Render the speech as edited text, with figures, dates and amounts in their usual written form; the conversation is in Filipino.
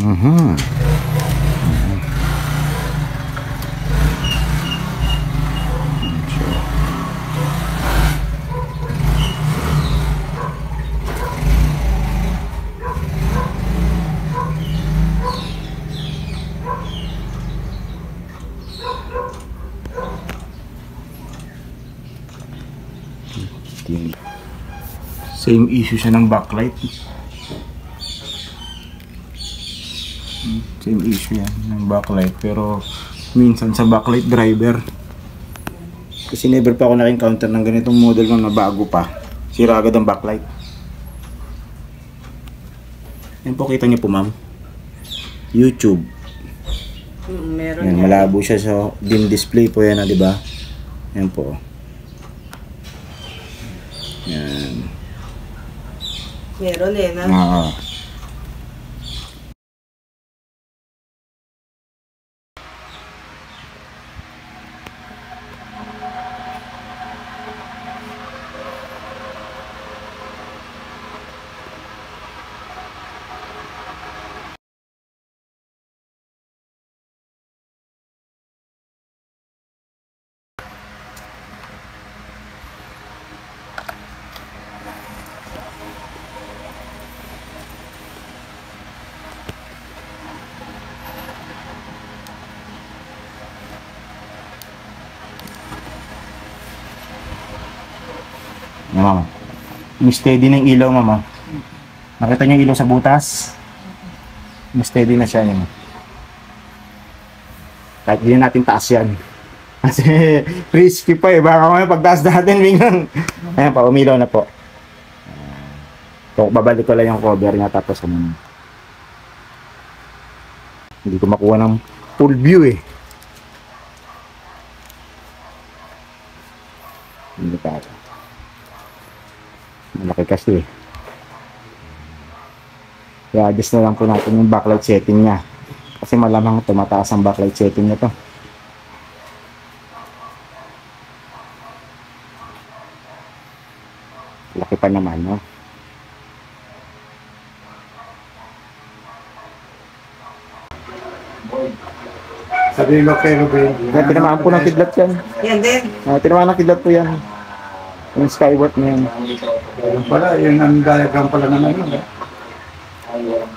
Mhm. Same issue siya ng backlight. Same issue yan ng backlight, pero minsan sa backlight driver, kasi never pa ako naka-encounter ng ganitong model na bago pa, sira agad ang backlight. Yan po, kita niyo po ma'am, YouTube. Meron yan, malabo siya sa dim display po yan, di ba? Yan po. Yan. Meron eh, na? Oo. Mama, yung steady ng ilaw mama. Nakita niyo yung ilaw sa butas? Yung steady na siya yun. Kahit hindi natin taas yan. Kasi risky pa eh. Baka may pagtaas natin biglang. Ayan pa, umilaw na po. So, babalik ko lang yung cover niya tapos hindi ko makuha ng full view eh. Hindi pa ako. Malaki kasi eh. Kaya adjust na lang po natin yung backlight setting niya. Kasi malamang tumataas ang backlight setting niya to. Laki pa naman, no? Sabihin ko kay Ruben. Tinamaan po ng kidlat yan. Yan din. Tinamaan ng kidlat po yan. Yung skyward na yan. Yun pala, yun ang diagram pala na ano. Ayun,